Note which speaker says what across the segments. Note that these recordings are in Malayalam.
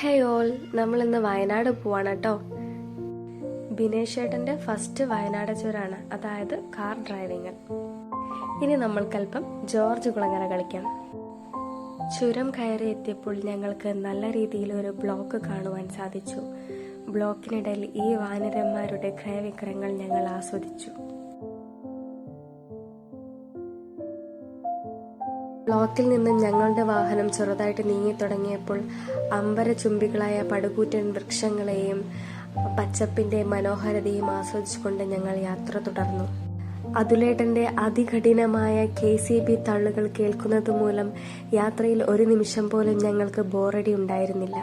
Speaker 1: ഹേ ഓൾ, നമ്മളിന്ന് വയനാട് പോവാണ് കേട്ടോ. ബിനേഷ് ചേട്ടൻ്റെ ഫസ്റ്റ് വയനാട് ചുരമാണ്, അതായത് കാർ ഡ്രൈവിങ്. ഇനി നമ്മൾക്കല്പം ജോർജ് കുളങ്ങര കളിക്കാം. ചുരം കയറി എത്തിയപ്പോൾ ഞങ്ങൾക്ക് നല്ല രീതിയിൽ ഒരു ബ്ലോക്ക് കാണുവാൻ സാധിച്ചു. ബ്ലോക്കിനിടയിൽ ഈ വാനരന്മാരുടെ ക്രയവിക്രയങ്ങൾ ഞങ്ങൾ ആസ്വദിച്ചു. ബ്ലോക്കിൽ നിന്നും ഞങ്ങളുടെ വാഹനം ചെറുതായിട്ട് നീങ്ങി തുടങ്ങിയപ്പോൾ അമ്പരചുംബികളായ പടുകൂറ്റൻ വൃക്ഷങ്ങളെയും പച്ചപ്പിന്റെ മനോഹാരിതയും ആസ്വദിച്ചുകൊണ്ട് ഞങ്ങൾ യാത്ര തുടർന്നു. അതുലേട്ടന്റെ അതികഠിനമായ KCB തള്ളുകൾ കേൾക്കുന്നത് മൂലം യാത്രയിൽ ഒരു നിമിഷം പോലും ഞങ്ങൾക്ക് ബോറടി ഉണ്ടായിരുന്നില്ല.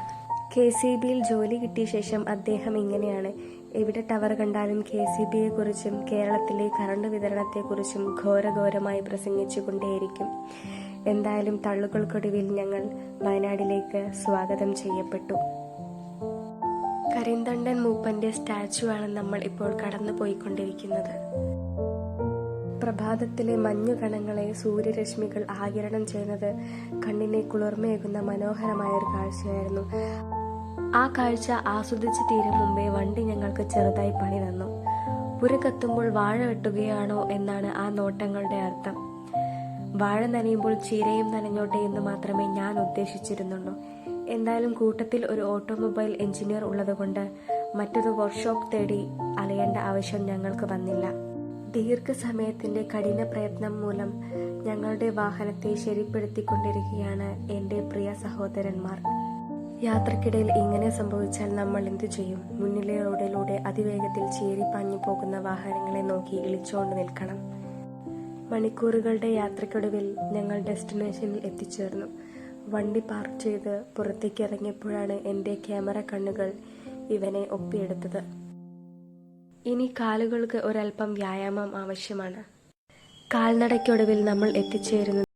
Speaker 1: KCBയിൽ ജോലി കിട്ടിയ ശേഷം അദ്ദേഹം ഇങ്ങനെയാണ്: എവിടെ ടവർ കണ്ടാലും KCBയെക്കുറിച്ചും കേരളത്തിലെ കറണ്ട് വിതരണത്തെക്കുറിച്ചും ഘോരഘോരമായി പ്രസംഗിച്ചു കൊണ്ടേയിരിക്കും. എന്തായാലും തള്ളുകൾക്കൊടുവിൽ ഞങ്ങൾ വയനാട്ടിലേക്ക് സ്വാഗതം ചെയ്യപ്പെട്ടു. കരിന്തണ്ടൻ മൂപ്പന്റെ സ്റ്റാച്ചു ആണ് നമ്മൾ ഇപ്പോൾ കടന്നു പോയിക്കൊണ്ടിരിക്കുന്നത്. പ്രഭാതത്തിലെ മഞ്ഞുകണങ്ങളെ സൂര്യരശ്മികൾ ആഗിരണം ചെയ്യുന്നത് കണ്ണിനെ കുളിർമയേകുന്ന മനോഹരമായ ഒരു കാഴ്ചയായിരുന്നു. ആ കാഴ്ച ആസ്വദിച്ച് തീരും മുമ്പേ വണ്ടി ഞങ്ങൾക്ക് ചെറുതായി പണി തന്നു. പുര കത്തുമ്പോൾ വാഴ വെട്ടുകയാണോ എന്നാണ് ആ നോട്ടങ്ങളുടെ അർത്ഥം. വാഴ നനയുമ്പോൾ ചീരയും നനഞ്ഞോട്ടെ എന്ന് മാത്രമേ ഞാൻ ഉദ്ദേശിച്ചിരുന്നുള്ളൂ. എന്തായാലും കൂട്ടത്തിൽ ഒരു ഓട്ടോമൊബൈൽ എഞ്ചിനീയർ ഉള്ളതുകൊണ്ട് മറ്റൊരു വർക്ക്ഷോപ്പ് തേടി അലയേണ്ട ആവശ്യം ഞങ്ങൾക്ക് വന്നില്ല. ദീർഘസമയത്തിന്റെ കഠിന പ്രയത്നം മൂലം ഞങ്ങളുടെ വാഹനത്തെ ശരിപ്പെടുത്തിക്കൊണ്ടിരിക്കുകയാണ് എൻ്റെ പ്രിയ സഹോദരന്മാർ. യാത്രക്കിടയിൽ ഇങ്ങനെ സംഭവിച്ചാൽ നമ്മൾ എന്തു ചെയ്യും? മുന്നിലെ റോഡിലൂടെ അതിവേഗത്തിൽ ചീറിപ്പാഞ്ഞു പോകുന്ന വാഹനങ്ങളെ നോക്കി ഇളിച്ചുകൊണ്ട് നിൽക്കണം. മണിക്കൂറുകളുടെ യാത്രക്കൊടുവിൽ ഞങ്ങൾ ഡെസ്റ്റിനേഷനിൽ എത്തിച്ചേർന്നു. വണ്ടി പാർക്ക് ചെയ്ത് പുറത്തേക്ക് ഇറങ്ങിയപ്പോഴാണ് എൻ്റെ ക്യാമറ കണ്ണുകൾ ഇവനെ ഒപ്പിയെടുത്തത്. ഇനി കാലുകൾക്ക് ഒരൽപ്പം വ്യായാമം ആവശ്യമാണ്. കാൽനടയ്ക്കൊടുവിൽ നമ്മൾ എത്തിച്ചേരുന്നത്